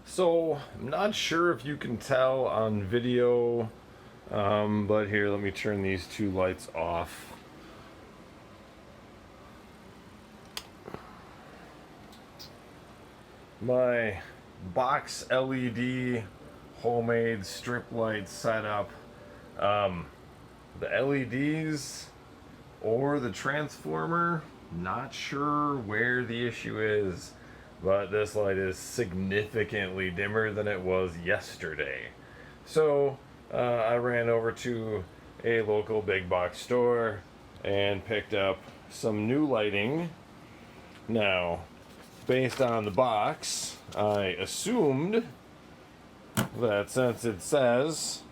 So, I'm not sure if you can tell on video, but here, let me turn these two lights off. My box LED homemade strip light setup. The LEDs or the transformer, not sure where the issue is, but this light is significantly dimmer than it was yesterday. So I ran over to a local big box store and picked up some new lighting. Now, based on the box, I assumed that since it says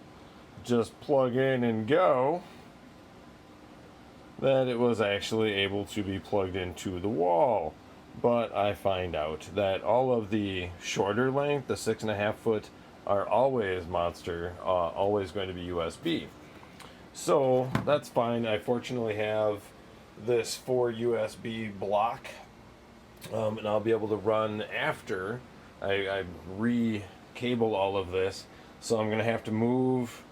just plug in and go, that it was actually able to be plugged into the wall. But I find out that all of the shorter length, the 6.5 foot, are always monster, always going to be USB. So that's fine. I fortunately have this 4 USB block, and I'll be able to run after I re-cable all of this. So I'm going to have to move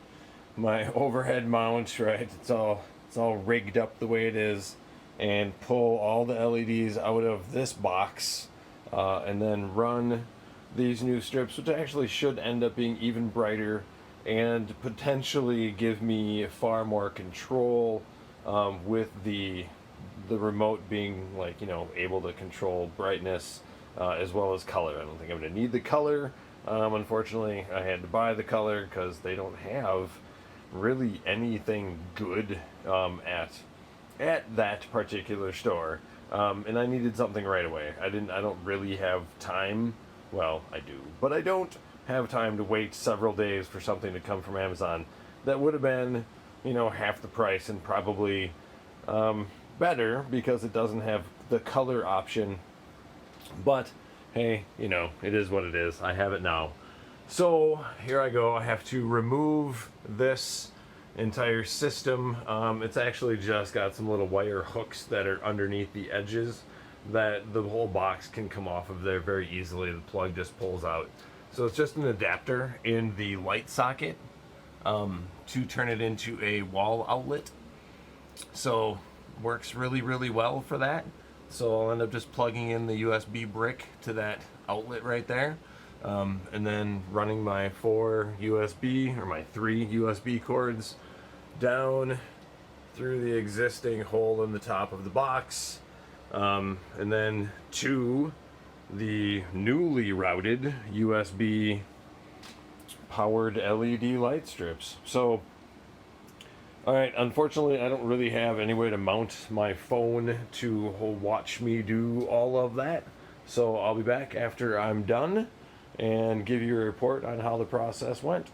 my overhead mount, right? It's all rigged up the way it is, and pull all the LEDs out of this box, and then run these new strips, which actually should end up being even brighter and potentially give me far more control, with the remote being, like, able to control brightness, as well as color. I don't think I'm going to need the color. Unfortunately, I had to buy the color because they don't have really anything good at that particular store, and I needed something right away. I don't really have time. Well, I do, but I don't have time to wait several days for something to come from Amazon that would have been, half the price and probably better because it doesn't have the color option. But hey, it is what it is. I have it now. So here I go. I have to remove this entire system. It's actually just got some little wire hooks that are underneath the edges that the whole box can come off of there very easily. The plug just pulls out. So it's just an adapter in the light socket, to turn it into a wall outlet. So works really, really well for that. So I'll end up just plugging in the USB brick to that outlet right there, and then running my 3 USB cords down through the existing hole in the top of the box, and then to the newly routed USB powered LED light strips. So, alright, unfortunately I don't really have any way to mount my phone to watch me do all of that. So I'll be back after I'm done and give you a report on how the process went.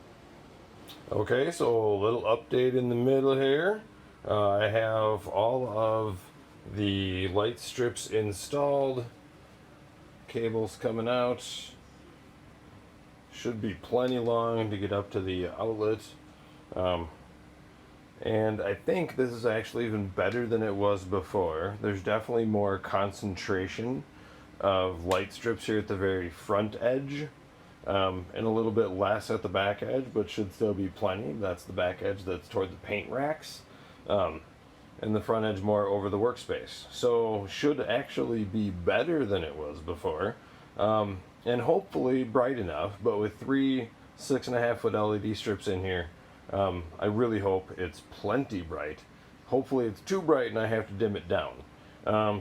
Okay, so a little update in the middle here. I have all of the light strips installed. Cables coming out. Should be plenty long to get up to the outlet. And I think this is actually even better than it was before. There's definitely more concentration of light strips here at the very front edge, and a little bit less at the back edge, but should still be plenty. That's the back edge that's toward the paint racks, and the front edge more over the workspace. So should actually be better than it was before, and hopefully bright enough. But with 3 6.5 foot LED strips in here, I really hope it's plenty bright. Hopefully it's too bright and I have to dim it down.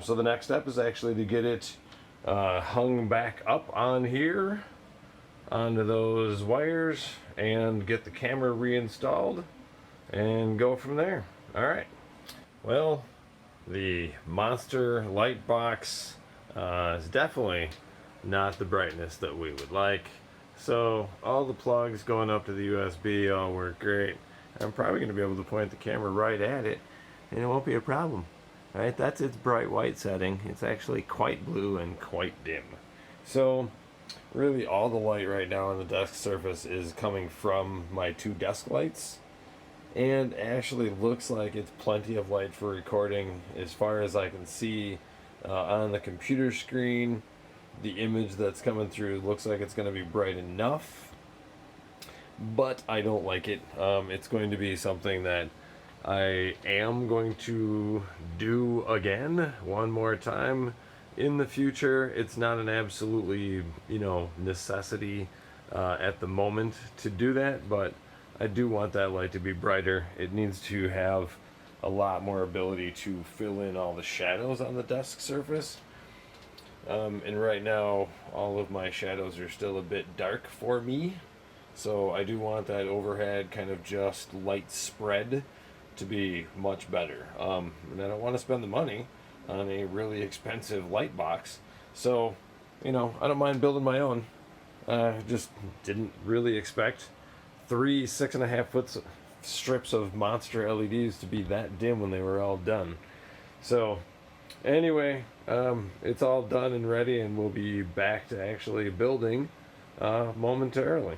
So the next step is actually to get it hung back up on here onto those wires and get the camera reinstalled and go from there. Alright, well, the monster light box is definitely not the brightness that we would like. So all the plugs going up to the USB all work great. I'm probably going to be able to point the camera right at it and it won't be a problem. Alright, that's its bright white setting. It's actually quite blue and quite dim. So really all the light right now on the desk surface is coming from my 2 desk lights, and actually looks like it's plenty of light for recording as far as I can see on the computer screen. the image that's coming through looks like it's going to be bright enough, but I don't like it. It's going to be something that I am going to do again one more time in the future. It's not an absolutely, necessity at the moment to do that, but I do want that light to be brighter. It needs to have a lot more ability to fill in all the shadows on the desk surface. And right now, all of my shadows are still a bit dark for me. So I do want that overhead kind of just light spread to be much better. And I don't want to spend the money on a really expensive light box. So, I don't mind building my own. Just didn't really expect 3 6.5 foot strips of monster LEDs to be that dim when they were all done. So, anyway, it's all done and ready, and we'll be back to actually building momentarily.